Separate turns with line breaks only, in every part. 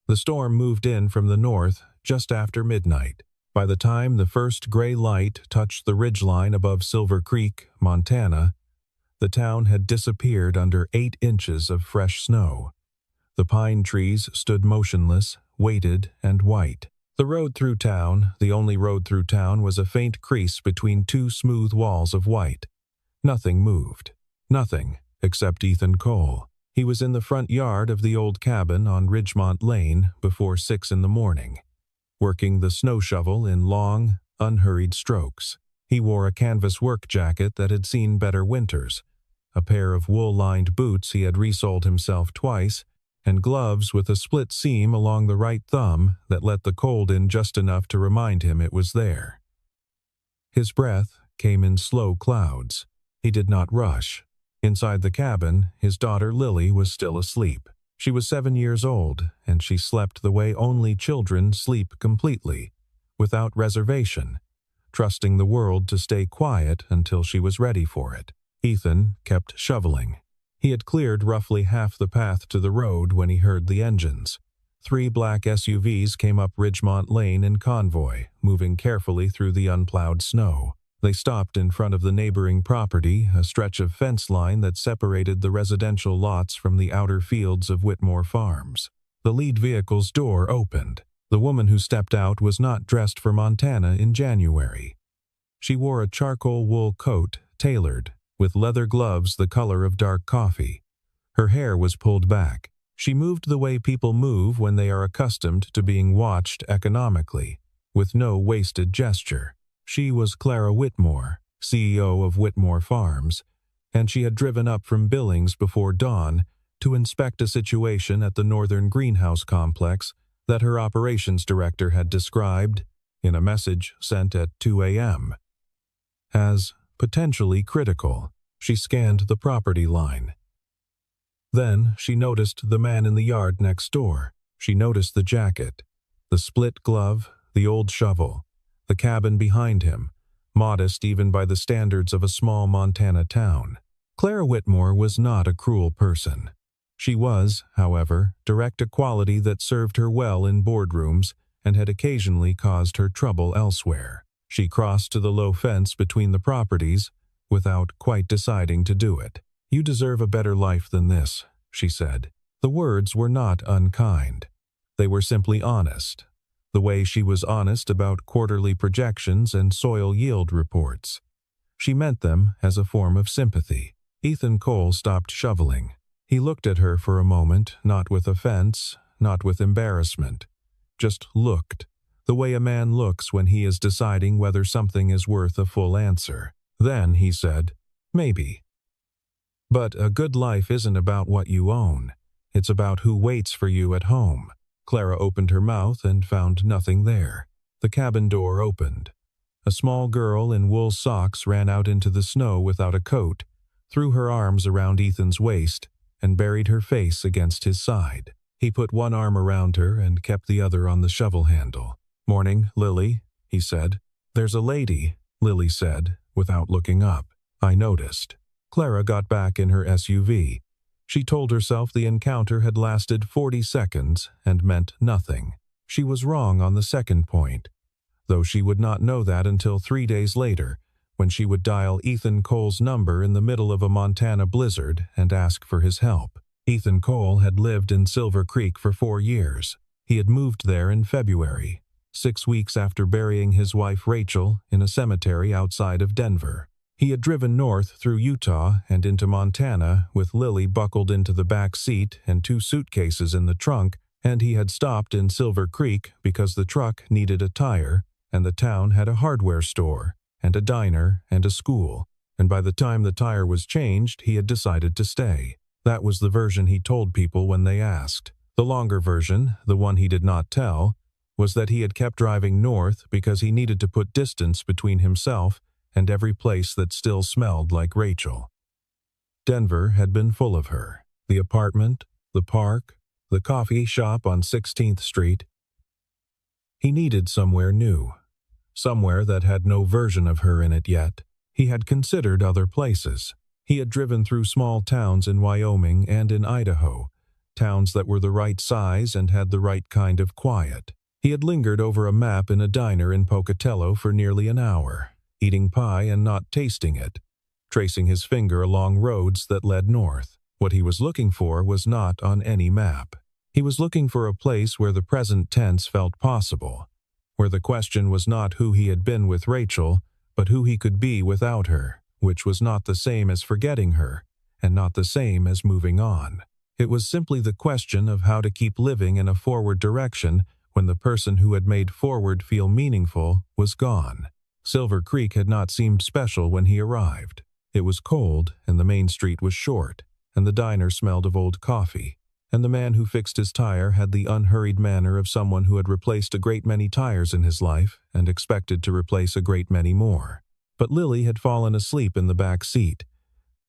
The storm moved in from the north just after midnight. By the time the first gray light touched the ridgeline above Silver Creek, Montana, the town had disappeared under 8 inches of fresh snow. The pine trees stood motionless, weighted and white. The road through town, the only road through town, was a faint crease between 2 smooth walls of white. Nothing moved. Nothing, except Ethan Cole. He was in the front yard of the old cabin on Ridgemont Lane before 6 in the morning, working the snow shovel in long, unhurried strokes. He wore a canvas work jacket that had seen better winters, a pair of wool-lined boots he had resoled himself twice, and gloves with a split seam along the right thumb that let the cold in just enough to remind him it was there. His breath came in slow clouds. He did not rush. Inside the cabin, his daughter Lily was still asleep. She was 7 years old, and she slept the way only children sleep, completely, without reservation, trusting the world to stay quiet until she was ready for it. Ethan kept shoveling. He had cleared roughly half the path to the road when he heard the engines. 3 black SUVs came up Ridgemont Lane in convoy, moving carefully through the unplowed snow. They stopped in front of the neighboring property, a stretch of fence line that separated the residential lots from the outer fields of Whitmore Farms. The lead vehicle's door opened. The woman who stepped out was not dressed for Montana in January. She wore a charcoal wool coat, tailored, with leather gloves the color of dark coffee. Her hair was pulled back. She moved the way people move when they are accustomed to being watched economically, with no wasted gesture. She was Clara Whitmore, CEO of Whitmore Farms, and she had driven up from Billings before dawn to inspect a situation at the northern greenhouse complex that her operations director had described, in a message sent at 2 a.m., as potentially critical. She scanned the property line. Then she noticed the man in the yard next door. She noticed the jacket, the split glove, the old shovel, the cabin behind him, modest even by the standards of a small Montana town. Clara Whitmore was not a cruel person. She was, however, direct, a quality that served her well in boardrooms and had occasionally caused her trouble elsewhere. She crossed to the low fence between the properties without quite deciding to do it. "You deserve a better life than this," she said. The words were not unkind. They were simply honest, the way she was honest about quarterly projections and soil yield reports. She meant them as a form of sympathy. Ethan Cole stopped shoveling. He looked at her for a moment, not with offense, not with embarrassment. Just looked, the way a man looks when he is deciding whether something is worth a full answer. Then he said, "Maybe. But a good life isn't about what you own. It's about who waits for you at home." Clara opened her mouth and found nothing there. The cabin door opened. A small girl in wool socks ran out into the snow without a coat, threw her arms around Ethan's waist, and buried her face against his side. He put one arm around her and kept the other on the shovel handle. "Morning, Lily," he said. "There's a lady," Lily said, without looking up. "I noticed." Clara got back in her SUV. She told herself the encounter had lasted 40 seconds and meant nothing. She was wrong on the second point, though she would not know that until 3 days later, when she would dial Ethan Cole's number in the middle of a Montana blizzard and ask for his help. Ethan Cole had lived in Silver Creek for 4 years. He had moved there in February, 6 weeks after burying his wife Rachel in a cemetery outside of Denver. He had driven north through Utah and into Montana with Lily buckled into the back seat and 2 suitcases in the trunk, and he had stopped in Silver Creek because the truck needed a tire, and the town had a hardware store, and a diner, and a school, and by the time the tire was changed, he had decided to stay. That was the version he told people when they asked. The longer version, the one he did not tell, was that he had kept driving north because he needed to put distance between himself and every place that still smelled like Rachel. Denver had been full of her. The apartment, the park, the coffee shop on 16th Street. He needed somewhere new, somewhere that had no version of her in it yet. He had considered other places. He had driven through small towns in Wyoming and in Idaho, towns that were the right size and had the right kind of quiet. He had lingered over a map in a diner in Pocatello for nearly an hour, eating pie and not tasting it, tracing his finger along roads that led north. What he was looking for was not on any map. He was looking for a place where the present tense felt possible, where the question was not who he had been with Rachel, but who he could be without her, which was not the same as forgetting her, and not the same as moving on. It was simply the question of how to keep living in a forward direction when the person who had made forward feel meaningful was gone. Silver Creek had not seemed special when he arrived. It was cold, and the main street was short, and the diner smelled of old coffee, and the man who fixed his tire had the unhurried manner of someone who had replaced a great many tires in his life and expected to replace a great many more. But Lily had fallen asleep in the back seat,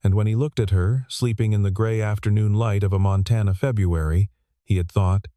and when he looked at her, sleeping in the gray afternoon light of a Montana February, he had thought,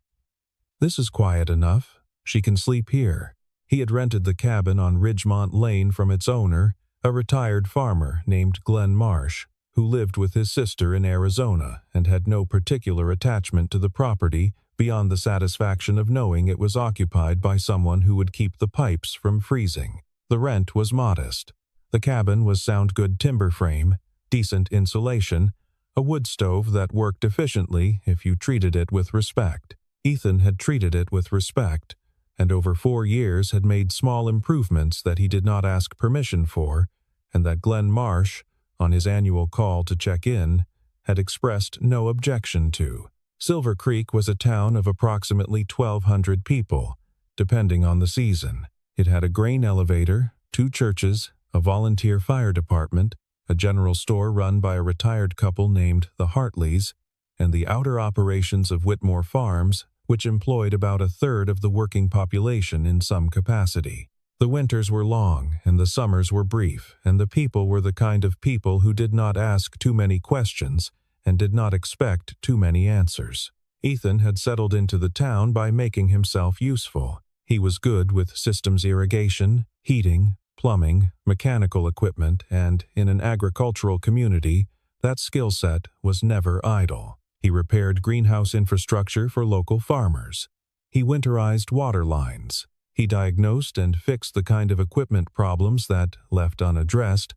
"This is quiet enough. She can sleep here." He had rented the cabin on Ridgemont Lane from its owner, a retired farmer named Glenn Marsh, who lived with his sister in Arizona and had no particular attachment to the property beyond the satisfaction of knowing it was occupied by someone who would keep the pipes from freezing. The rent was modest. The cabin was sound good timber frame, decent insulation, a wood stove that worked efficiently if you treated it with respect. Ethan had treated it with respect, and over 4 years had made small improvements that he did not ask permission for, and that Glenn Marsh, on his annual call to check in, had expressed no objection to. Silver Creek was a town of approximately 1,200 people, depending on the season. It had a grain elevator, 2 churches, a volunteer fire department, a general store run by a retired couple named the Hartleys, and the outer operations of Whitmore Farms, which employed about a third of the working population in some capacity. The winters were long, and the summers were brief, and the people were the kind of people who did not ask too many questions and did not expect too many answers. Ethan had settled into the town by making himself useful. He was good with systems irrigation, heating, plumbing, mechanical equipment, and, in an agricultural community, that skill set was never idle. He repaired greenhouse infrastructure for local farmers. He winterized water lines. He diagnosed and fixed the kind of equipment problems that, left unaddressed,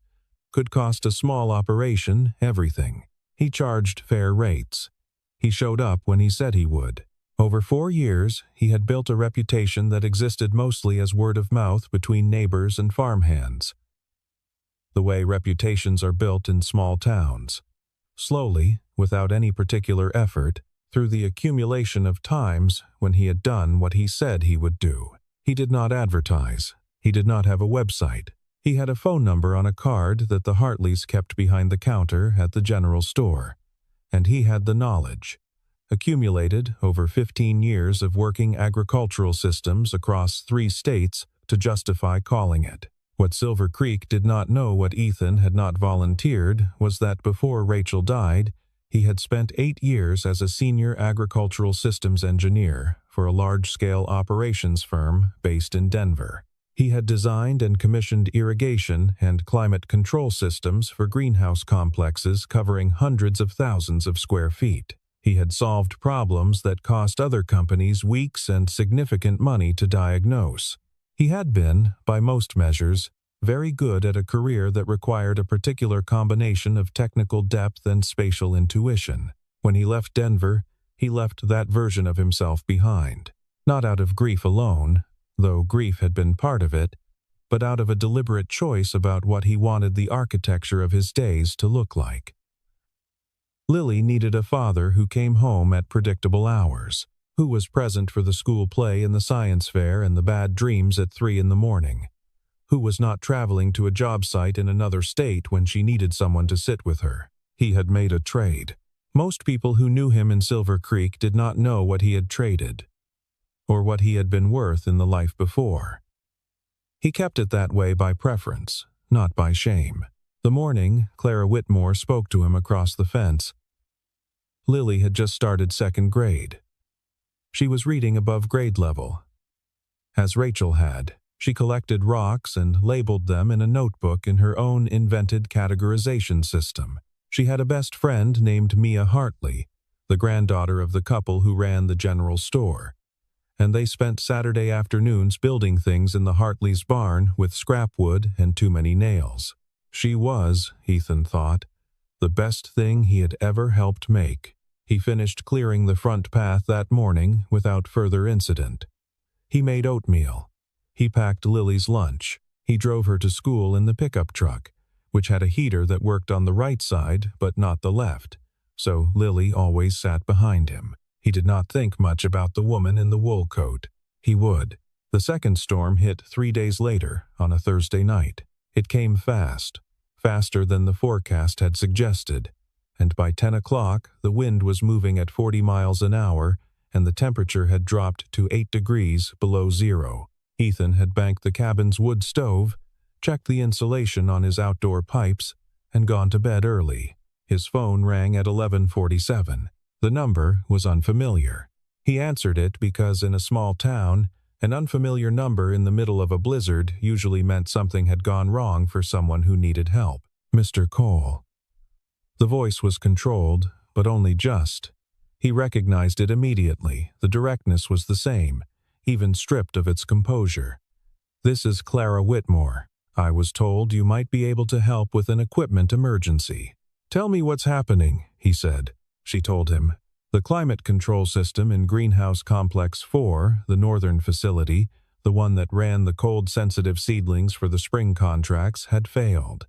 could cost a small operation everything. He charged fair rates. He showed up when he said he would. Over 4 years, he had built a reputation that existed mostly as word of mouth between neighbors and farmhands, the way reputations are built in small towns. Slowly, without any particular effort, through the accumulation of times when he had done what he said he would do. He did not advertise. He did not have a website. He had a phone number on a card that the Hartleys kept behind the counter at the general store. And he had the knowledge, accumulated over 15 years of working agricultural systems across 3 states, to justify calling it. What Silver Creek did not know, what Ethan had not volunteered, was that before Rachel died, he had spent 8 years as a senior agricultural systems engineer for a large-scale operations firm based in Denver. He had designed and commissioned irrigation and climate control systems for greenhouse complexes covering hundreds of thousands of square feet. He had solved problems that cost other companies weeks and significant money to diagnose. He had been, by most measures, very good at a career that required a particular combination of technical depth and spatial intuition. When he left Denver, he left that version of himself behind. Not out of grief alone, though grief had been part of it, but out of a deliberate choice about what he wanted the architecture of his days to look like. Lily needed a father who came home at predictable hours, who was present for the school play and the science fair and the bad dreams at 3 in the morning, who was not traveling to a job site in another state when she needed someone to sit with her. He had made a trade. Most people who knew him in Silver Creek did not know what he had traded, or what he had been worth in the life before. He kept it that way by preference, not by shame. The morning Clara Whitmore spoke to him across the fence, Lily had just started 2nd grade. She was reading above grade level. As Rachel had, she collected rocks and labeled them in a notebook in her own invented categorization system. She had a best friend named Mia Hartley, the granddaughter of the couple who ran the general store, and they spent Saturday afternoons building things in the Hartley's barn with scrap wood and too many nails. She was, Ethan thought, the best thing he had ever helped make. He finished clearing the front path that morning without further incident. He made oatmeal. He packed Lily's lunch. He drove her to school in the pickup truck, which had a heater that worked on the right side but not the left, so Lily always sat behind him. He did not think much about the woman in the wool coat. He would. The second storm hit 3 days later, on a Thursday night. It came fast, faster than the forecast had suggested, and by 10 o'clock the wind was moving at 40 miles an hour and the temperature had dropped to 8 degrees below zero. Ethan had banked the cabin's wood stove, checked the insulation on his outdoor pipes, and gone to bed early. His phone rang at 11:47. The number was unfamiliar. He answered it because in a small town, an unfamiliar number in the middle of a blizzard usually meant something had gone wrong for someone who needed help. Mr. Cole. The voice was controlled, but only just. He recognized it immediately. The directness was the same, even stripped of its composure. "This is Clara Whitmore. I was told you might be able to help with an equipment emergency." "Tell me what's happening," he said. She told him. The climate control system in Greenhouse Complex 4, the northern facility, the one that ran the cold-sensitive seedlings for the spring contracts, had failed.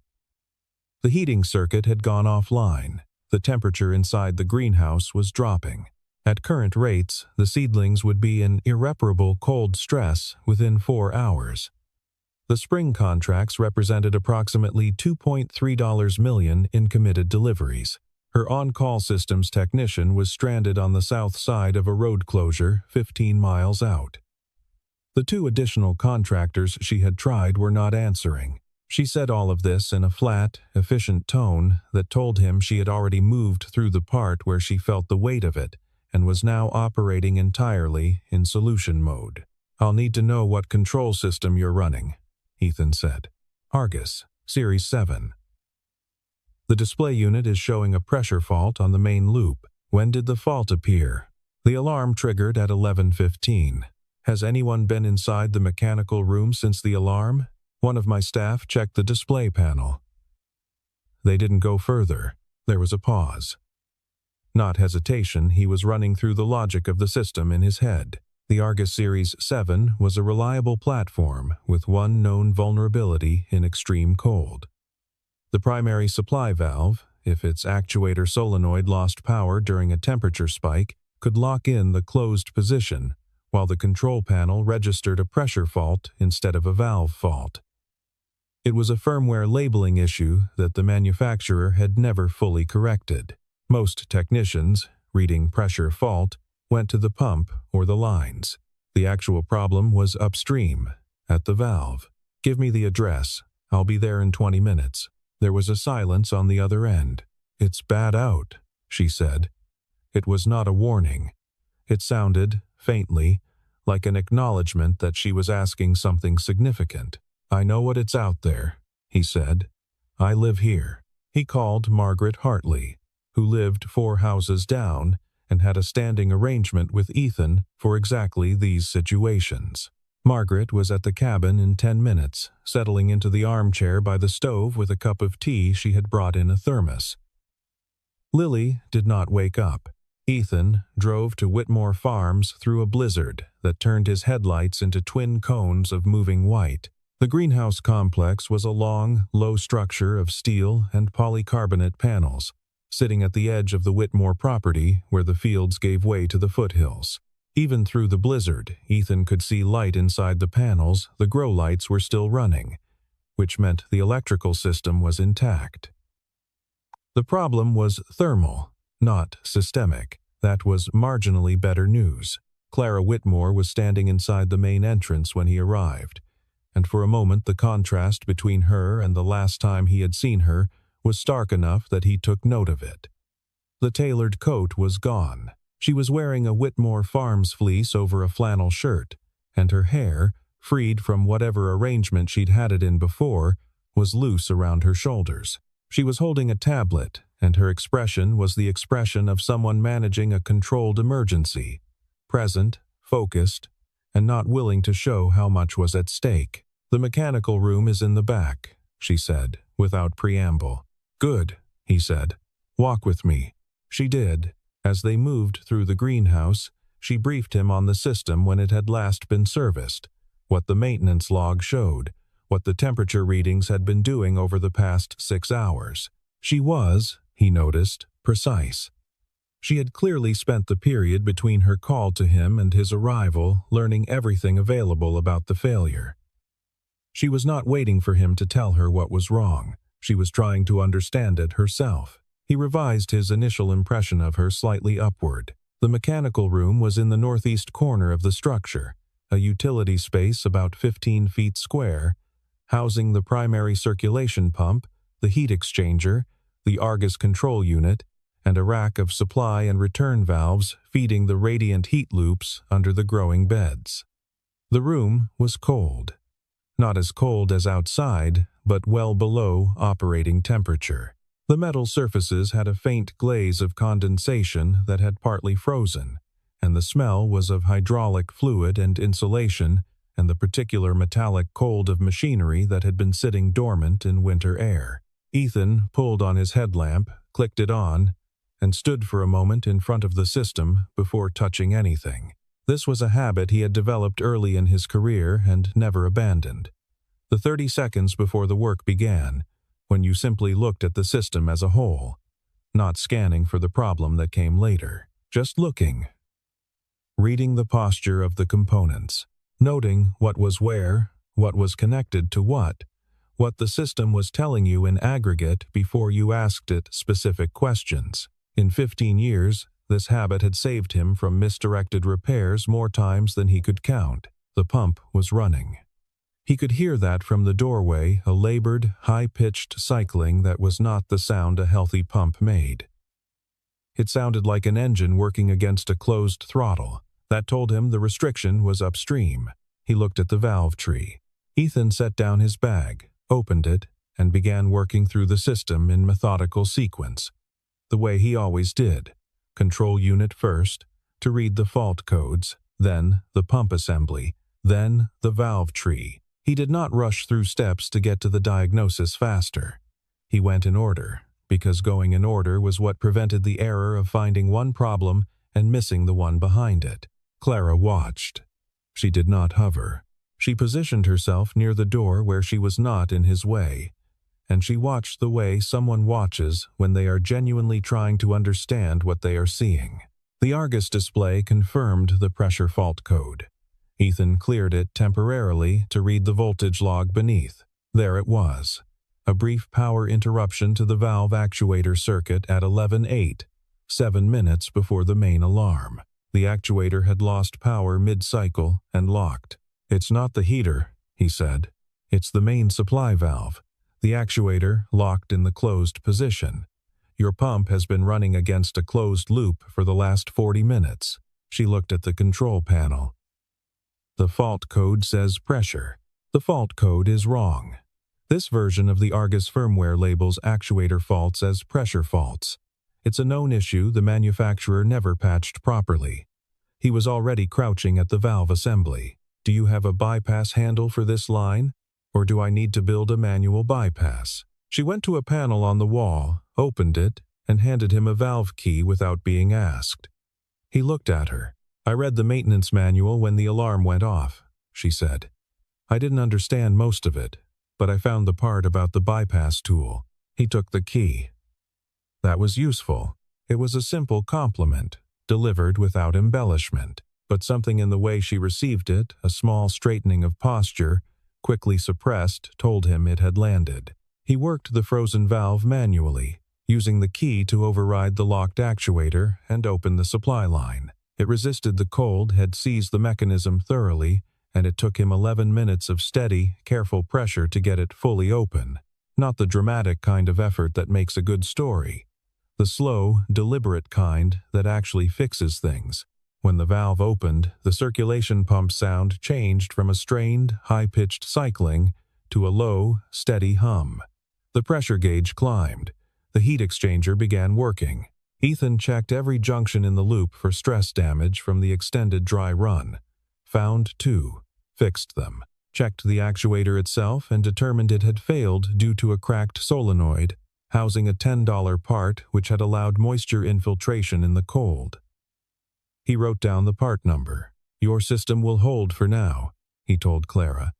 The heating circuit had gone offline. The temperature inside the greenhouse was dropping. At current rates, the seedlings would be in irreparable cold stress within 4 hours. The spring contracts represented approximately $2.3 million in committed deliveries. Her on-call systems technician was stranded on the south side of a road closure 15 miles out. The 2 additional contractors she had tried were not answering. She said all of this in a flat, efficient tone that told him she had already moved through the part where she felt the weight of it and was now operating entirely in solution mode. "I'll need to know what control system you're running," Ethan said. "Argus, Series 7. The display unit is showing a pressure fault on the main loop. When did the fault appear?" "The alarm triggered at 11:15. "Has anyone been inside the mechanical room since the alarm?" "One of my staff checked the display panel." They didn't go further. There was a pause. Not hesitation, he was running through the logic of the system in his head. The Argus Series 7 was a reliable platform with one known vulnerability in extreme cold. The primary supply valve, if its actuator solenoid lost power during a temperature spike, could lock in the closed position, while the control panel registered a pressure fault instead of a valve fault. It was a firmware labeling issue that the manufacturer had never fully corrected. Most technicians, reading pressure fault, went to the pump or the lines. The actual problem was upstream, at the valve. "Give me the address. I'll be there in 20 minutes. There was a silence on the other end. "It's bad out," she said. It was not a warning. It sounded, faintly, like an acknowledgement that she was asking something significant. "I know what it's out there," he said. "I live here." He called Margaret Hartley, who lived 4 houses down and had a standing arrangement with Ethan for exactly these situations. Margaret was at the cabin in 10 minutes, settling into the armchair by the stove with a cup of tea she had brought in a thermos. Lily did not wake up. Ethan drove to Whitmore Farms through a blizzard that turned his headlights into twin cones of moving white. The greenhouse complex was a long, low structure of steel and polycarbonate panels, sitting at the edge of the Whitmore property where the fields gave way to the foothills. Even through the blizzard, Ethan could see light inside the panels. The grow lights were still running, which meant the electrical system was intact. The problem was thermal, not systemic. That was marginally better news. Clara Whitmore was standing inside the main entrance when he arrived, and for a moment the contrast between her and the last time he had seen her was stark enough that he took note of it. The tailored coat was gone. She was wearing a Whitmore Farms fleece over a flannel shirt, and her hair, freed from whatever arrangement she'd had it in before, was loose around her shoulders. She was holding a tablet, and her expression was the expression of someone managing a controlled emergency, present, focused, and not willing to show how much was at stake. "The mechanical room is in the back," she said, without preamble. "Good," he said. "Walk with me." She did. As they moved through the greenhouse, she briefed him on the system when it had last been serviced, what the maintenance log showed, what the temperature readings had been doing over the past 6 hours. She was, he noticed, precise. She had clearly spent the period between her call to him and his arrival learning everything available about the failure. She was not waiting for him to tell her what was wrong. She was trying to understand it herself. He revised his initial impression of her slightly upward. The mechanical room was in the northeast corner of the structure, a utility space about 15 feet square, housing the primary circulation pump, the heat exchanger, the Argus control unit, and a rack of supply and return valves feeding the radiant heat loops under the growing beds. The room was cold. Not as cold as outside, but well below operating temperature. The metal surfaces had a faint glaze of condensation that had partly frozen, and the smell was of hydraulic fluid and insulation and the particular metallic cold of machinery that had been sitting dormant in winter air. Ethan pulled on his headlamp, clicked it on, and stood for a moment in front of the system before touching anything. This was a habit he had developed early in his career and never abandoned. The 30 seconds before the work began, when you simply looked at the system as a whole, not scanning for the problem that came later, just looking, reading the posture of the components, noting what was where, what was connected to what the system was telling you in aggregate before you asked it specific questions. In 15 years, this habit had saved him from misdirected repairs more times than he could count. The pump was running. He could hear that from the doorway, a labored, high-pitched cycling that was not the sound a healthy pump made. It sounded like an engine working against a closed throttle. That told him the restriction was upstream. He looked at the valve tree. Ethan set down his bag, opened it, and began working through the system in methodical sequence, the way he always did. Control unit first, to read the fault codes, then the pump assembly, then the valve tree. He did not rush through steps to get to the diagnosis faster. He went in order, because going in order was what prevented the error of finding one problem and missing the one behind it. Clara watched. She did not hover. She positioned herself near the door where she was not in his way, and she watched the way someone watches when they are genuinely trying to understand what they are seeing. The Argus display confirmed the pressure fault code. Ethan cleared it temporarily to read the voltage log beneath. There it was. A brief power interruption to the valve actuator circuit at 11:08, 7 minutes before the main alarm. The actuator had lost power mid-cycle and locked. "It's not the heater," he said. "It's the main supply valve. The actuator locked in the closed position. Your pump has been running against a closed loop for the last 40 minutes. She looked at the control panel. "The fault code says pressure. The fault code is wrong." This version of the Argus firmware labels actuator faults as pressure faults. It's a known issue the manufacturer never patched properly. He was already crouching at the valve assembly. "Do you have a bypass handle for this line? Or do I need to build a manual bypass?" She went to a panel on the wall, opened it, and handed him a valve key without being asked. He looked at her. "I read the maintenance manual when the alarm went off," she said. "I didn't understand most of it, but I found the part about the bypass tool." He took the key. That was useful. It was a simple compliment, delivered without embellishment, but something in the way she received it, a small straightening of posture, quickly suppressed, told him it had landed. He worked the frozen valve manually, using the key to override the locked actuator and open the supply line. It resisted the cold, had seized the mechanism thoroughly, and it took him 11 minutes of steady, careful pressure to get it fully open. Not the dramatic kind of effort that makes a good story. The slow, deliberate kind that actually fixes things. When the valve opened, the circulation pump sound changed from a strained, high-pitched cycling to a low, steady hum. The pressure gauge climbed. The heat exchanger began working. Ethan checked every junction in the loop for stress damage from the extended dry run. Found 2. Fixed them. Checked the actuator itself and determined it had failed due to a cracked solenoid, housing a $10 part which had allowed moisture infiltration in the cold. He wrote down the part number. "Your system will hold for now," he told Clara.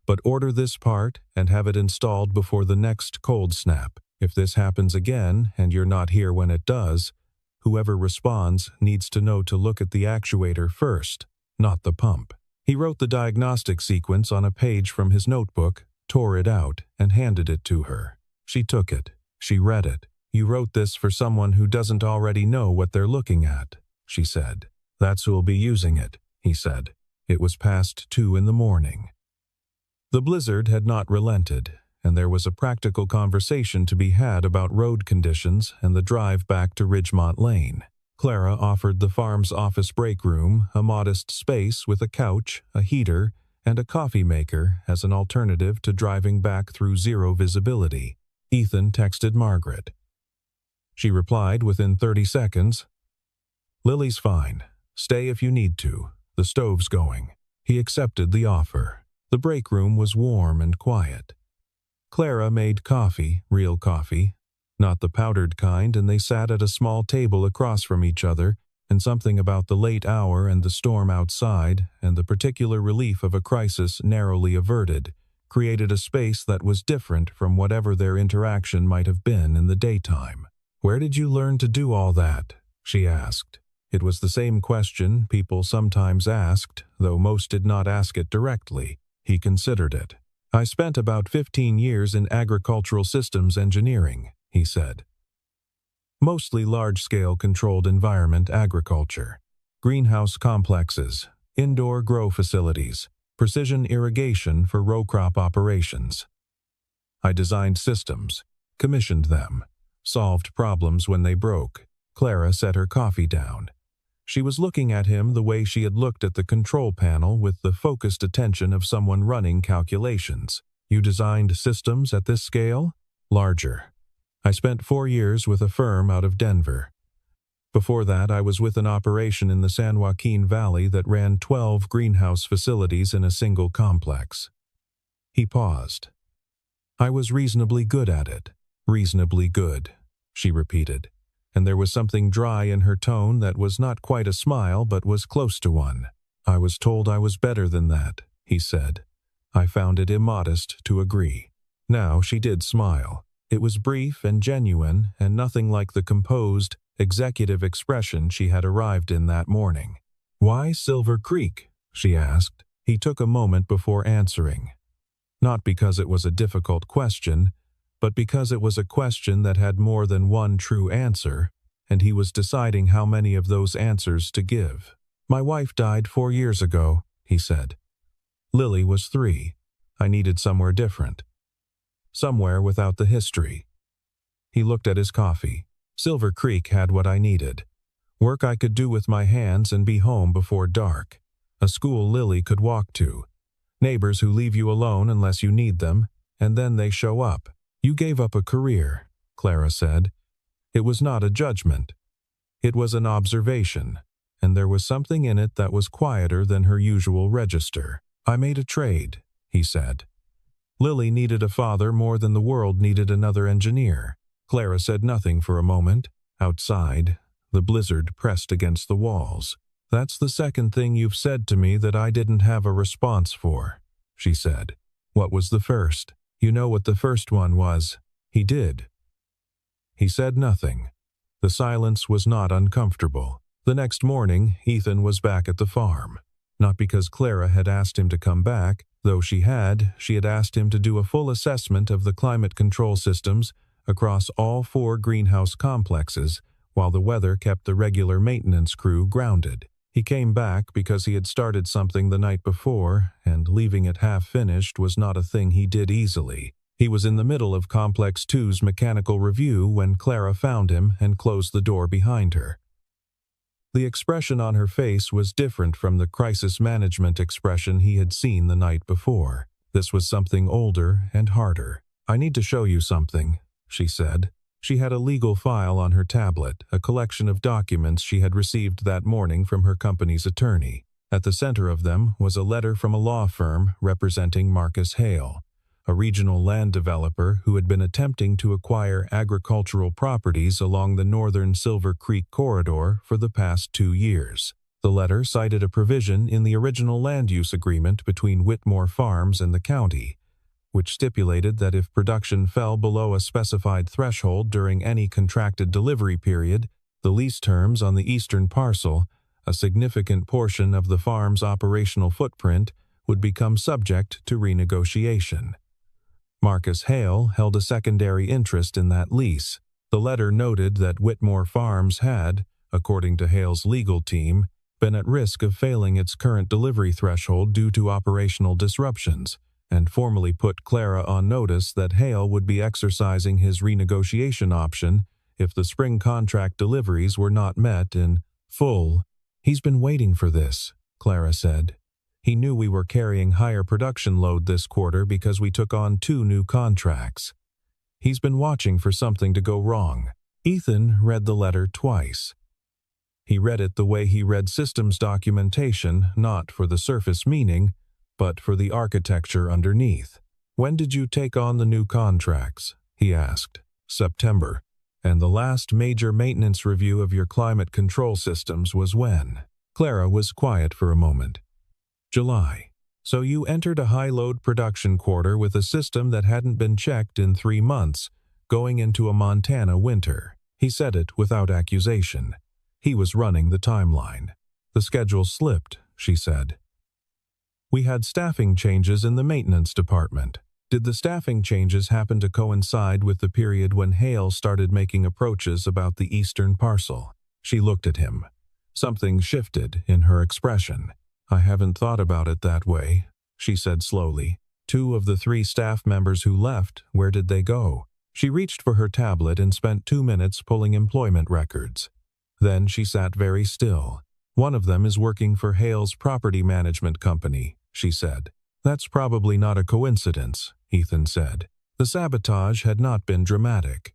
"But order this part and have it installed before the next cold snap. If this happens again and you're not here when it does, whoever responds needs to know to look at the actuator first, not the pump." He wrote the diagnostic sequence on a page from his notebook, tore it out, and handed it to her. She took it. She read it. "You wrote this for someone who doesn't already know what they're looking at," she said. "That's who'll be using it," he said. It was past 2 in the morning. The blizzard had not relented, and there was a practical conversation to be had about road conditions and the drive back to Ridgemont Lane. Clara offered the farm's office break room, a modest space with a couch, a heater, and a coffee maker as an alternative to driving back through zero visibility. Ethan texted Margaret. She replied within 30 seconds, "Lily's fine. Stay if you need to. The stove's going." He accepted the offer. The break room was warm and quiet. Clara made coffee, real coffee, not the powdered kind, and they sat at a small table across from each other, and something about the late hour and the storm outside, and the particular relief of a crisis narrowly averted, created a space that was different from whatever their interaction might have been in the daytime. "Where did you learn to do all that?" she asked. It was the same question people sometimes asked, though most did not ask it directly. He considered it. "I spent about 15 years in agricultural systems engineering," he said. "Mostly large-scale controlled environment agriculture. Greenhouse complexes, indoor grow facilities, precision irrigation for row crop operations. I designed systems, commissioned them, solved problems when they broke." Clara set her coffee down. She was looking at him the way she had looked at the control panel with the focused attention of someone running calculations. "You designed systems at this scale?" "Larger. I spent 4 years with a firm out of Denver. Before that, I was with an operation in the San Joaquin Valley that ran 12 greenhouse facilities in a single complex." He paused. "I was reasonably good at it." "Reasonably good," she repeated, and there was something dry in her tone that was not quite a smile but was close to one. "I was told I was better than that," he said. I found it immodest to agree. Now she did smile. It was brief and genuine, and nothing like the composed, executive expression she had arrived in that morning. "Why Silver Creek?" she asked. He took a moment before answering. Not because it was a difficult question, but because it was a question that had more than one true answer, and he was deciding how many of those answers to give. "My wife died 4 years ago," he said. "Lily was 3. I needed somewhere different. Somewhere without the history." He looked at his coffee. "Silver Creek had what I needed. Work I could do with my hands and be home before dark. A school Lily could walk to. Neighbors who leave you alone unless you need them, and then they show up. You gave up a career," Clara said. It was not a judgment. It was an observation, and there was something in it that was quieter than her usual register. "I made a trade," he said. "Lily needed a father more than the world needed another engineer." Clara said nothing for a moment. Outside, the blizzard pressed against the walls. "That's the second thing you've said to me that I didn't have a response for," she said. "What was the first?" "You know what the first one was." He did. He said nothing. The silence was not uncomfortable. The next morning, Ethan was back at the farm. Not because Clara had asked him to come back, though she had asked him to do a full assessment of the climate control systems across all 4 greenhouse complexes, while the weather kept the regular maintenance crew grounded. He came back because he had started something the night before, and leaving it half-finished was not a thing he did easily. He was in the middle of Complex 2's mechanical review when Clara found him and closed the door behind her. The expression on her face was different from the crisis management expression he had seen the night before. This was something older and harder. "I need to show you something," she said. She had a legal file on her tablet, a collection of documents she had received that morning from her company's attorney. At the center of them was a letter from a law firm representing Marcus Hale, a regional land developer who had been attempting to acquire agricultural properties along the northern Silver Creek corridor for the past 2 years. The letter cited a provision in the original land use agreement between Whitmore Farms and the county, which stipulated that if production fell below a specified threshold during any contracted delivery period, the lease terms on the eastern parcel, a significant portion of the farm's operational footprint, would become subject to renegotiation. Marcus Hale held a secondary interest in that lease. The letter noted that Whitmore Farms had, according to Hale's legal team, been at risk of failing its current delivery threshold due to operational disruptions, and formally put Clara on notice that Hale would be exercising his renegotiation option if the spring contract deliveries were not met in full. "He's been waiting for this," Clara said. "He knew we were carrying higher production load this quarter because we took on 2 new contracts. He's been watching for something to go wrong." Ethan read the letter twice. He read it the way he read systems documentation, not for the surface meaning, but for the architecture underneath. "When did you take on the new contracts?" he asked. "September. And the last major maintenance review of your climate control systems was when?" Clara was quiet for a moment. "July. So you entered a high-load production quarter with a system that hadn't been checked in 3 months, going into a Montana winter." He said it without accusation. He was running the timeline. "The schedule slipped," she said. "We had staffing changes in the maintenance department. Did the staffing changes happen to coincide with the period when Hale started making approaches about the eastern parcel?" She looked at him. Something shifted in her expression. "I haven't thought about it that way," she said slowly. "2 of the 3 staff members who left, where did they go?" She reached for her tablet and spent 2 minutes pulling employment records. Then she sat very still. "One of them is working for Hale's property management company," she said. "That's probably not a coincidence," Ethan said. The sabotage had not been dramatic.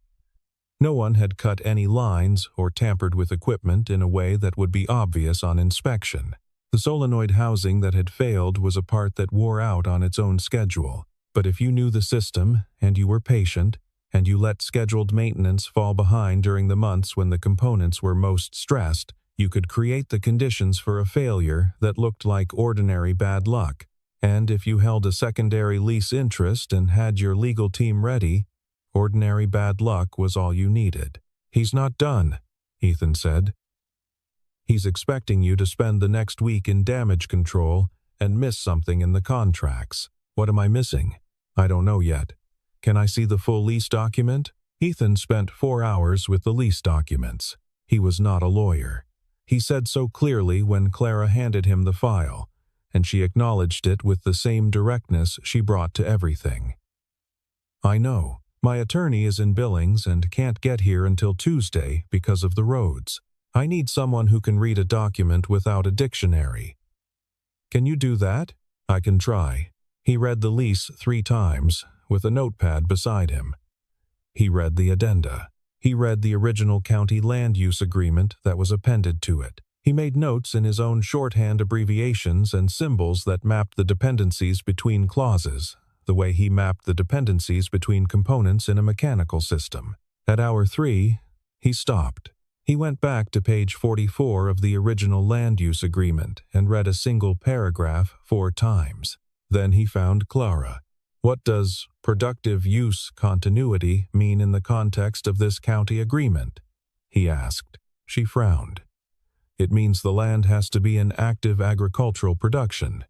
No one had cut any lines or tampered with equipment in a way that would be obvious on inspection. The solenoid housing that had failed was a part that wore out on its own schedule. But if you knew the system, and you were patient, and you let scheduled maintenance fall behind during the months when the components were most stressed, you could create the conditions for a failure that looked like ordinary bad luck. And if you held a secondary lease interest and had your legal team ready, ordinary bad luck was all you needed. "He's not done," Ethan said. "He's expecting you to spend the next week in damage control and miss something in the contracts. What am I missing? I don't know yet. Can I see the full lease document?" Ethan spent 4 hours with the lease documents. He was not a lawyer. He said so clearly when Clara handed him the file, and she acknowledged it with the same directness she brought to everything. "I know. My attorney is in Billings and can't get here until Tuesday because of the roads. I need someone who can read a document without a dictionary." "Can you do that?" "I can try." He read the lease 3 times, with a notepad beside him. He read the addenda. He read the original county land use agreement that was appended to it. He made notes in his own shorthand abbreviations and symbols that mapped the dependencies between clauses, the way he mapped the dependencies between components in a mechanical system. At hour 3, he stopped. He went back to page 44 of the original land use agreement and read a single paragraph 4 times. Then he found Clara. "What does productive use continuity mean in the context of this county agreement?" he asked. She frowned. "It means the land has to be in active agricultural production.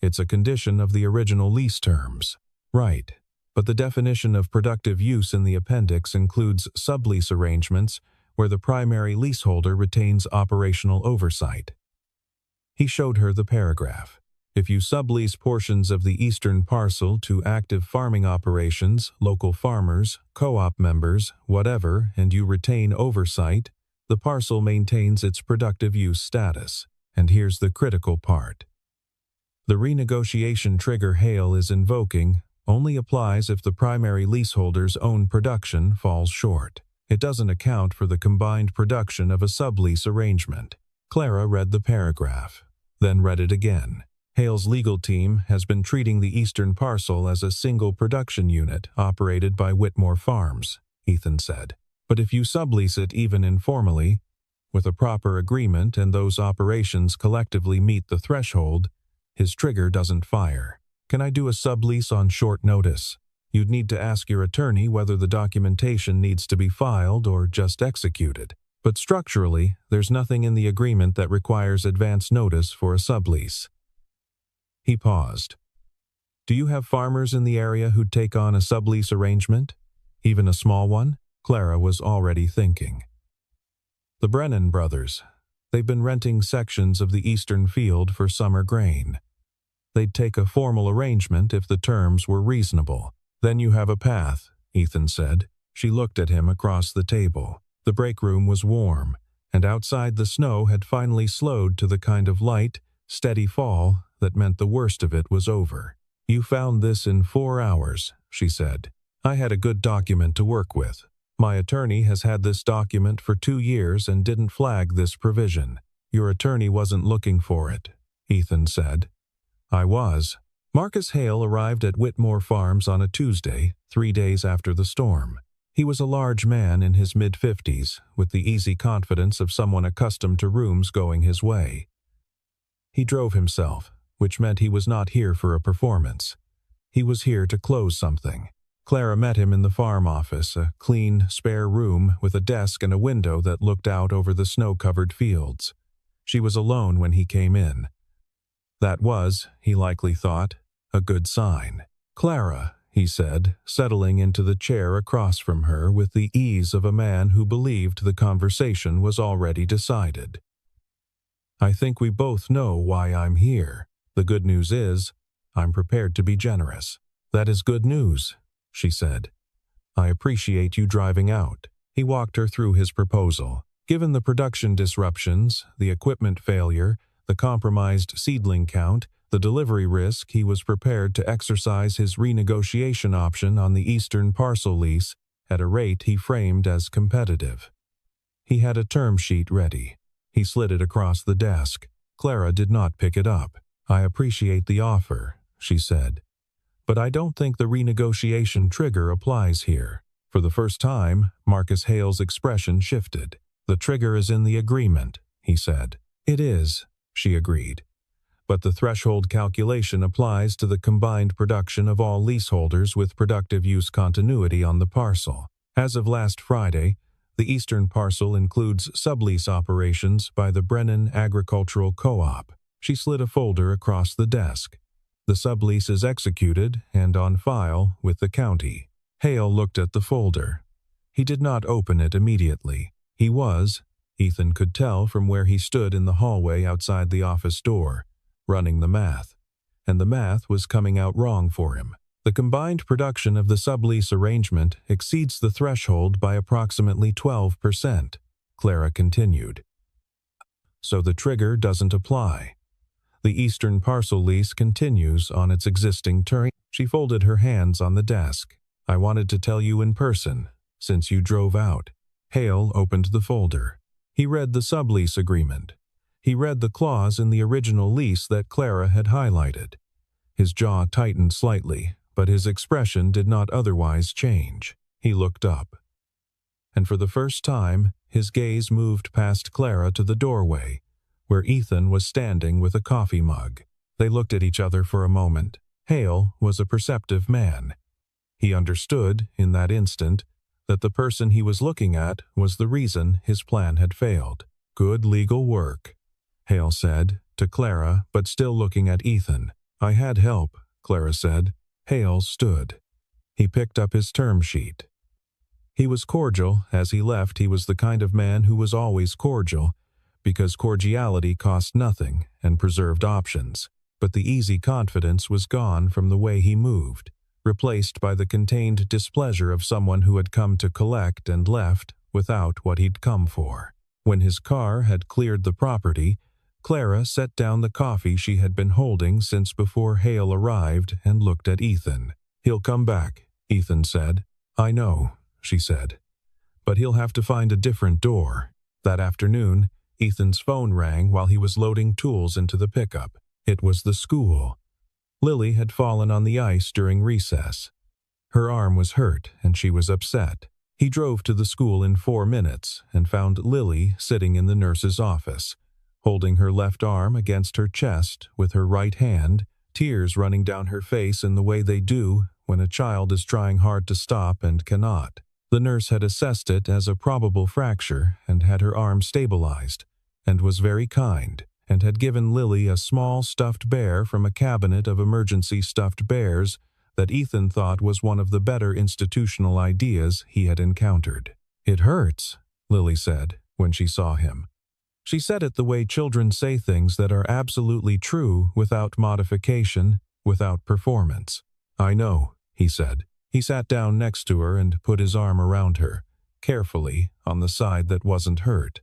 It's a condition of the original lease terms." "Right. But the definition of productive use in the appendix includes sublease arrangements where the primary leaseholder retains operational oversight." He showed her the paragraph. "If you sublease portions of the eastern parcel to active farming operations, local farmers, co-op members, whatever, and you retain oversight, the parcel maintains its productive use status. And here's the critical part. The renegotiation trigger Hale is invoking, only applies if the primary leaseholder's own production falls short. It doesn't account for the combined production of a sublease arrangement. Clara read the paragraph, then read it again. Hale's legal team has been treating the eastern parcel as a single production unit operated by Whitmore Farms, Ethan said. But if you sublease it even informally, with a proper agreement and those operations collectively meet the threshold, his trigger doesn't fire. Can I do a sublease on short notice? You'd need to ask your attorney whether the documentation needs to be filed or just executed. But structurally, there's nothing in the agreement that requires advance notice for a sublease. He paused. Do you have farmers in the area who'd take on a sublease arrangement? Even a small one? Clara was already thinking. The Brennan brothers. They've been renting sections of the eastern field for summer grain. They'd take a formal arrangement if the terms were reasonable. Then you have a path, Ethan said. She looked at him across the table. The break room was warm, and outside the snow had finally slowed to the kind of light, steady fall that meant the worst of it was over. You found this in 4 hours, she said. I had a good document to work with. My attorney has had this document for 2 years and didn't flag this provision. Your attorney wasn't looking for it, Ethan said. I was. Marcus Hale arrived at Whitmore Farms on a Tuesday, 3 days after the storm. He was a large man in his mid-50s, with the easy confidence of someone accustomed to rooms going his way. He drove himself, which meant he was not here for a performance. He was here to close something. Clara met him in the farm office, a clean, spare room with a desk and a window that looked out over the snow-covered fields. She was alone when he came in. That was, he likely thought, a good sign. Clara, he said, settling into the chair across from her with the ease of a man who believed the conversation was already decided. I think we both know why I'm here. The good news is, I'm prepared to be generous. That is good news, she said. I appreciate you driving out. He walked her through his proposal. Given the production disruptions, the equipment failure, the compromised seedling count, the delivery risk, he was prepared to exercise his renegotiation option on the eastern parcel lease at a rate he framed as competitive. He had a term sheet ready. He slid it across the desk. Clara did not pick it up. I appreciate the offer, she said. But I don't think the renegotiation trigger applies here. For the first time, Marcus Hale's expression shifted. The trigger is in the agreement, he said. It is, she agreed. But the threshold calculation applies to the combined production of all leaseholders with productive use continuity on the parcel. As of last Friday, the eastern parcel includes sublease operations by the Brennan Agricultural Co-op. She slid a folder across the desk. The sublease is executed and on file with the county. Hale looked at the folder. He did not open it immediately. He was, Ethan could tell from where he stood in the hallway outside the office door, running the math. And the math was coming out wrong for him. The combined production of the sublease arrangement exceeds the threshold by approximately 12%, Clara continued. So the trigger doesn't apply. The eastern parcel lease continues on its existing term. She folded her hands on the desk. I wanted to tell you in person, since you drove out. Hale opened the folder. He read the sublease agreement. He read the clause in the original lease that Clara had highlighted. His jaw tightened slightly, but his expression did not otherwise change. He looked up. And for the first time, his gaze moved past Clara to the doorway, where Ethan was standing with a coffee mug. They looked at each other for a moment. Hale was a perceptive man. He understood, in that instant, that the person he was looking at was the reason his plan had failed. Good legal work, Hale said, to Clara, but still looking at Ethan. I had help, Clara said. Hale stood. He picked up his term sheet. He was cordial. As he left, he was the kind of man who was always cordial, because cordiality cost nothing and preserved options. But the easy confidence was gone from the way he moved, replaced by the contained displeasure of someone who had come to collect and left without what he'd come for. When his car had cleared the property, Clara set down the coffee she had been holding since before Hale arrived and looked at Ethan. "He'll come back," Ethan said. "I know," she said. "But he'll have to find a different door." That afternoon, Ethan's phone rang while he was loading tools into the pickup. It was the school. Lily had fallen on the ice during recess. Her arm was hurt and she was upset. He drove to the school in 4 minutes and found Lily sitting in the nurse's office, holding her left arm against her chest with her right hand, tears running down her face in the way they do when a child is trying hard to stop and cannot. The nurse had assessed it as a probable fracture and had her arm stabilized, and was very kind, and had given Lily a small stuffed bear from a cabinet of emergency stuffed bears that Ethan thought was one of the better institutional ideas he had encountered. "It hurts," Lily said when she saw him. She said it the way children say things that are absolutely true without modification, without performance. "I know," he said. He sat down next to her and put his arm around her, carefully, on the side that wasn't hurt.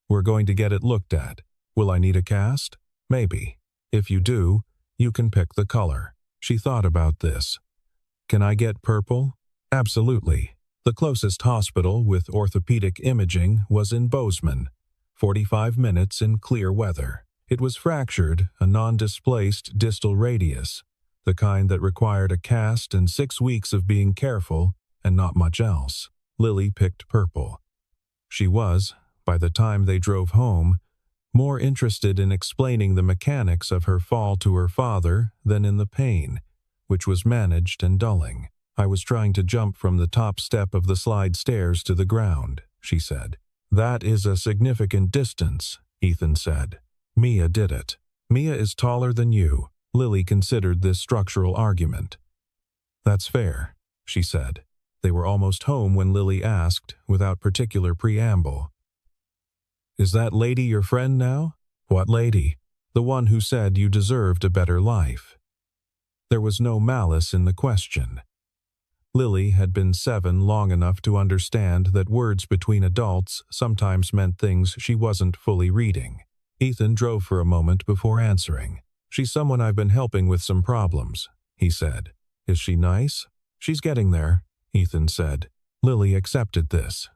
"We're going to get it looked at. Will I need a cast? Maybe. If you do, you can pick the color." She thought about this. "Can I get purple?" "Absolutely." The closest hospital with orthopedic imaging was in Bozeman, 45 minutes in clear weather. It was fractured, a non-displaced distal radius, the kind that required a cast and 6 weeks of being careful and not much else. Lily picked purple. She was, by the time they drove home, more interested in explaining the mechanics of her fall to her father than in the pain, which was managed and dulling. "I was trying to jump from the top step of the slide stairs to the ground," she said. "That is a significant distance," Ethan said. "Mia did it. Mia is taller than you." Lily considered this structural argument. "That's fair," she said. They were almost home when Lily asked, without particular preamble, "Is that lady your friend now?" "What lady?" "The one who said you deserved a better life." There was no malice in the question. Lily had been 7 long enough to understand that words between adults sometimes meant things she wasn't fully reading. Ethan drove for a moment before answering. "She's someone I've been helping with some problems," he said. "Is she nice?" "She's getting there," Ethan said. Lily accepted this.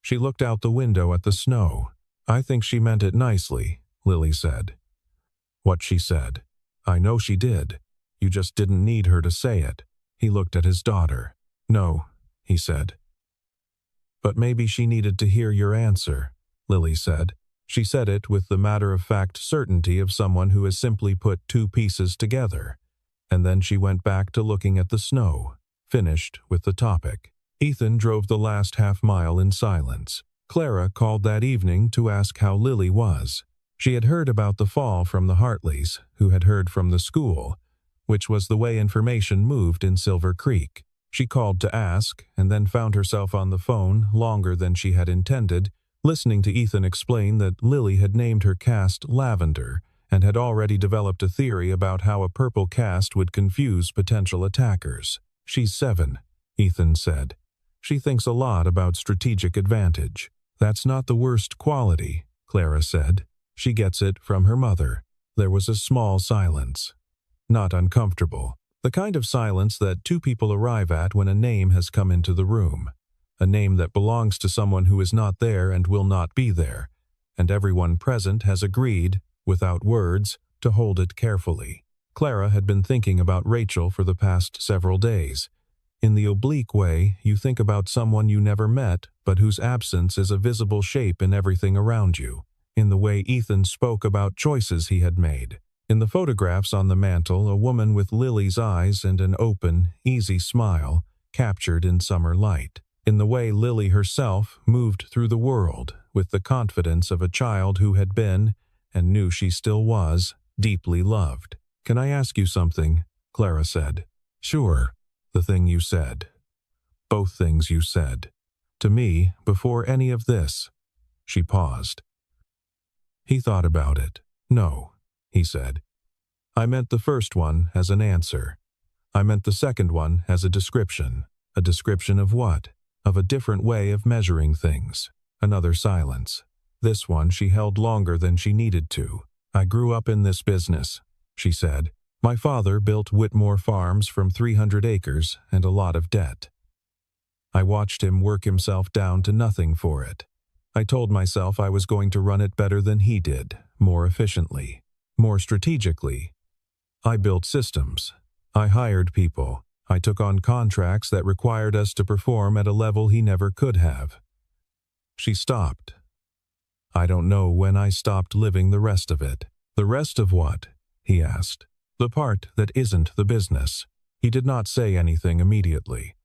She looked out the window at the snow. "I think she meant it nicely," Lily said. "What she said." "I know she did. You just didn't need her to say it." He looked at his daughter. "No," he said. "But maybe she needed to hear your answer," Lily said. She said it with the matter-of-fact certainty of someone who has simply put 2 pieces together. And then she went back to looking at the snow, finished with the topic. Ethan drove the last half-mile in silence. Clara called that evening to ask how Lily was. She had heard about the fall from the Hartleys, who had heard from the school, which was the way information moved in Silver Creek. She called to ask, and then found herself on the phone longer than she had intended, listening to Ethan explain that Lily had named her cast Lavender and had already developed a theory about how a purple cast would confuse potential attackers. "She's 7, Ethan said. "She thinks a lot about strategic advantage." "That's not the worst quality," Clara said. "She gets it from her mother." There was a small silence. Not uncomfortable. The kind of silence that 2 people arrive at when a name has come into the room. A name that belongs to someone who is not there and will not be there, and everyone present has agreed, without words, to hold it carefully. Clara had been thinking about Rachel for the past several days. In the oblique way, you think about someone you never met, but whose absence is a visible shape in everything around you. In the way Ethan spoke about choices he had made. In the photographs on the mantel, a woman with Lily's eyes and an open, easy smile, captured in summer light. In the way Lily herself moved through the world, with the confidence of a child who had been, and knew she still was, deeply loved. "Can I ask you something?" Clara said. "Sure." "The thing you said. Both things you said. To me, before any of this." She paused. He thought about it. "No," he said. "I meant the first one as an answer. I meant the second one as a description." "A description of what?" "Of a different way of measuring things." Another silence. This one she held longer than she needed to. "I grew up in this business," she said. My father built Whitmore Farms from 300 acres and a lot of debt. I watched him work himself down to nothing for it. I told myself I was going to run it better than he did, more efficiently, more strategically. I built systems. I hired people. I took on contracts that required us to perform at a level he never could have. She stopped. I don't know when I stopped living the rest of it. The rest of what? He asked. The part that isn't the business. He did not say anything immediately.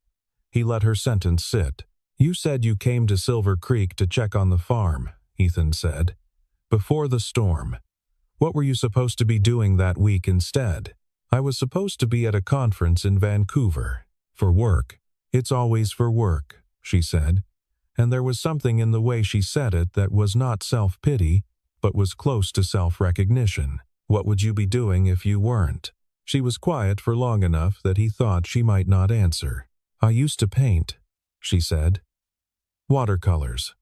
He let her sentence sit. You said you came to Silver Creek to check on the farm, Ethan said. Before the storm. What were you supposed to be doing that week instead? I was supposed to be at a conference in Vancouver. For work. It's always for work, she said. And there was something in the way she said it that was not self-pity, but was close to self-recognition. What would you be doing if you weren't? She was quiet for long enough that he thought she might not answer. I used to paint, she said. Watercolors.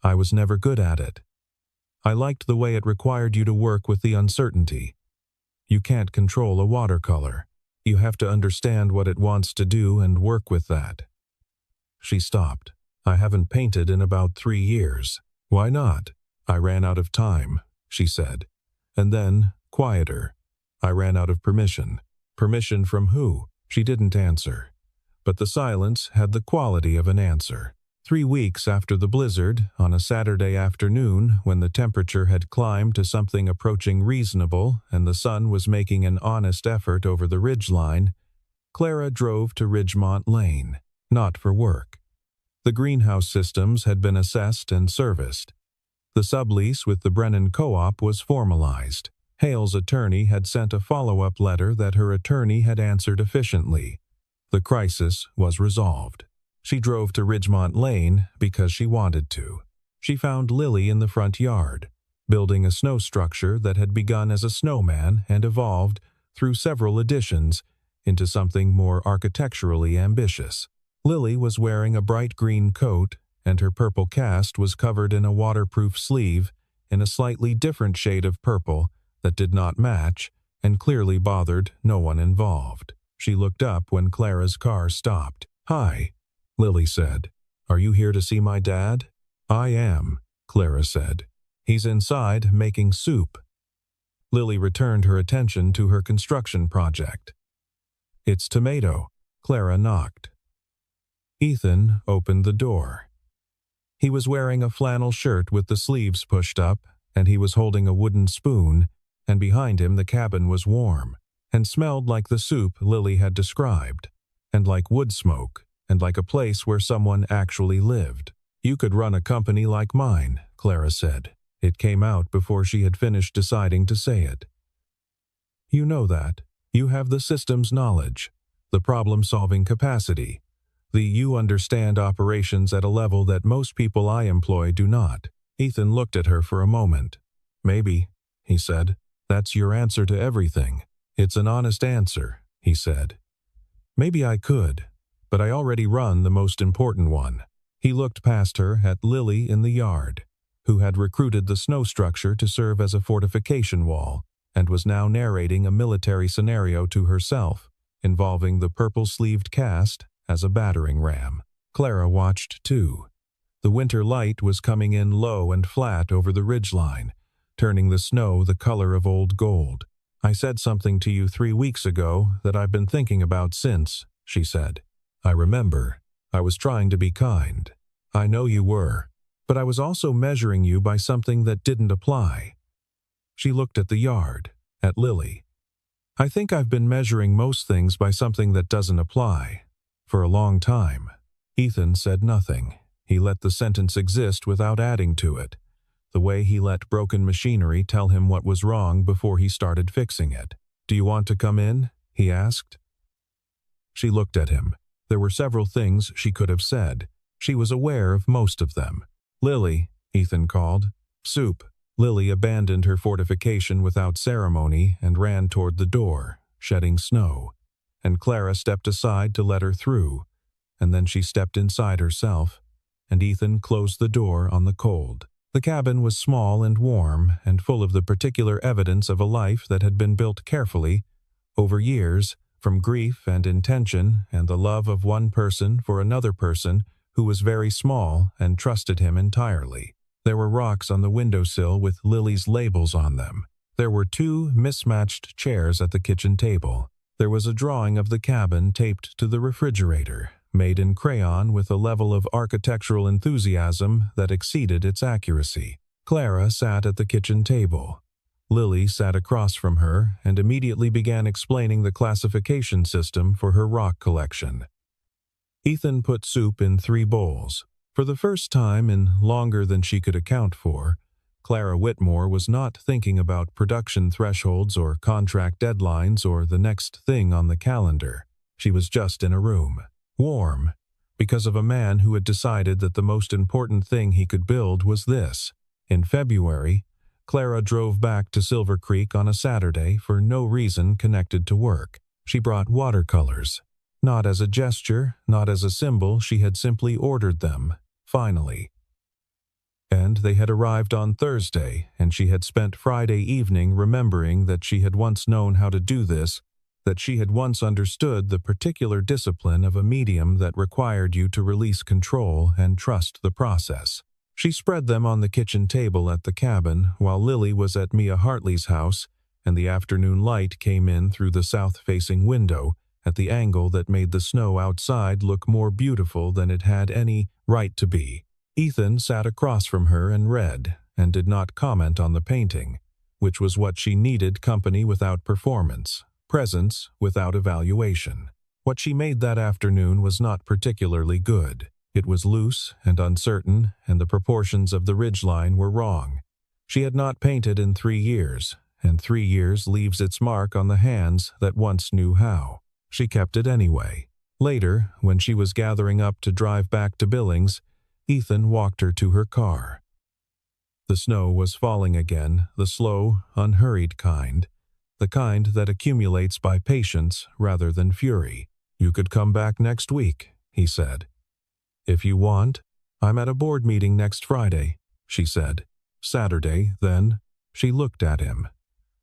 I was never good at it. I liked the way it required you to work with the uncertainty. You can't control a watercolor. You have to understand what it wants to do and work with that. She stopped. I haven't painted in about 3 years. Why not? I ran out of time, she said. And then, quieter. I ran out of permission. Permission from who? She didn't answer. But the silence had the quality of an answer. 3 weeks after the blizzard, on a Saturday afternoon when the temperature had climbed to something approaching reasonable and the sun was making an honest effort over the ridgeline, Clara drove to Ridgemont Lane, not for work. The greenhouse systems had been assessed and serviced. The sublease with the Brennan Co-op was formalized. Hale's attorney had sent a follow-up letter that her attorney had answered efficiently. The crisis was resolved. She drove to Ridgemont Lane because she wanted to. She found Lily in the front yard, building a snow structure that had begun as a snowman and evolved, through several additions, into something more architecturally ambitious. Lily was wearing a bright green coat, and her purple cast was covered in a waterproof sleeve in a slightly different shade of purple that did not match and clearly bothered no one involved. She looked up when Clara's car stopped. "Hi," Lily said. "Are you here to see my dad?" "I am," Clara said. "He's inside making soup." Lily returned her attention to her construction project. "It's Tomato." Clara knocked. Ethan opened the door. He was wearing a flannel shirt with the sleeves pushed up, and he was holding a wooden spoon, and behind him the cabin was warm, and smelled like the soup Lily had described, and like wood smoke, and like a place where someone actually lived. "You could run a company like mine," Clara said. It came out before she had finished deciding to say it. "You know that. You have the systems knowledge, the problem-solving capacity. You understand operations at a level that most people I employ do not." Ethan looked at her for a moment. "Maybe," he said. "That's your answer to everything." "It's an honest answer," he said. "Maybe I could, but I already run the most important one." He looked past her at Lily in the yard, who had recruited the snow structure to serve as a fortification wall, and was now narrating a military scenario to herself, involving the purple-sleeved cast as a battering ram. Clara watched too. The winter light was coming in low and flat over the ridgeline, turning the snow the color of old gold. "I said something to you 3 weeks ago that I've been thinking about since," she said. "I remember. I was trying to be kind. I know you were. But I was also measuring you by something that didn't apply." She looked at the yard, at Lily. "I think I've been measuring most things by something that doesn't apply. For a long time." Ethan said nothing. He let the sentence exist without adding to it, the way he let broken machinery tell him what was wrong before he started fixing it. "Do you want to come in?" he asked. She looked at him. There were several things she could have said. She was aware of most of them. "Lily," Ethan called. "Soup." Lily abandoned her fortification without ceremony and ran toward the door, shedding snow, and Clara stepped aside to let her through, and then she stepped inside herself, and Ethan closed the door on the cold. The cabin was small and warm and full of the particular evidence of a life that had been built carefully, Over years, from grief and intention and the love of one person for another person who was very small and trusted him entirely. There were rocks on the windowsill with Lily's labels on them. There were 2 mismatched chairs at the kitchen table. There was a drawing of the cabin taped to the refrigerator, made in crayon with a level of architectural enthusiasm that exceeded its accuracy. Clara sat at the kitchen table. Lily sat across from her and immediately began explaining the classification system for her rock collection. Ethan put soup in 3 bowls. For the first time in longer than she could account for, Clara Whitmore was not thinking about production thresholds or contract deadlines or the next thing on the calendar. She was just in a room, warm, because of a man who had decided that the most important thing he could build was this. In February, Clara drove back to Silver Creek on a Saturday for no reason connected to work. She brought watercolors. Not as a gesture, not as a symbol, she had simply ordered them, finally. And they had arrived on Thursday, and she had spent Friday evening remembering that she had once known how to do this, that she had once understood the particular discipline of a medium that required you to release control and trust the process. She spread them on the kitchen table at the cabin while Lily was at Mia Hartley's house, and the afternoon light came in through the south-facing window at the angle that made the snow outside look more beautiful than it had any right to be. Ethan sat across from her and read, and did not comment on the painting, which was what she needed: company without performance, presence without evaluation. What she made that afternoon was not particularly good. It was loose and uncertain, and the proportions of the ridgeline were wrong. She had not painted in 3 years, and 3 years leaves its mark on the hands that once knew how. She kept it anyway. Later, when she was gathering up to drive back to Billings, Ethan walked her to her car. The snow was falling again, the slow, unhurried kind, the kind that accumulates by patience rather than fury. "You could come back next week," he said. "If you want. I'm at a board meeting next Friday," she said. "Saturday, then." She looked at him.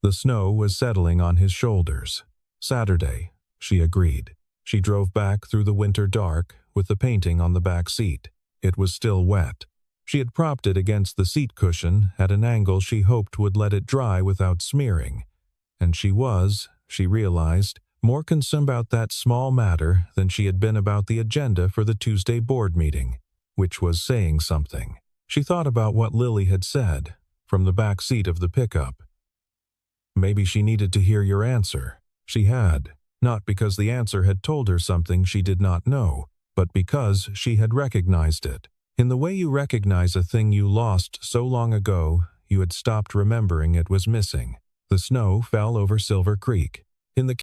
The snow was settling on his shoulders. "Saturday," she agreed. She drove back through the winter dark with the painting on the back seat. It was still wet. She had propped it against the seat cushion at an angle she hoped would let it dry without smearing. And she was, she realized, more concerned about that small matter than she had been about the agenda for the Tuesday board meeting, which was saying something. She thought about what Lily had said from the back seat of the pickup. Maybe she needed to hear your answer. She had, not because the answer had told her something she did not know, but because she had recognized it. In the way you recognize a thing you lost so long ago, you had stopped remembering it was missing. The snow fell over Silver Creek. In the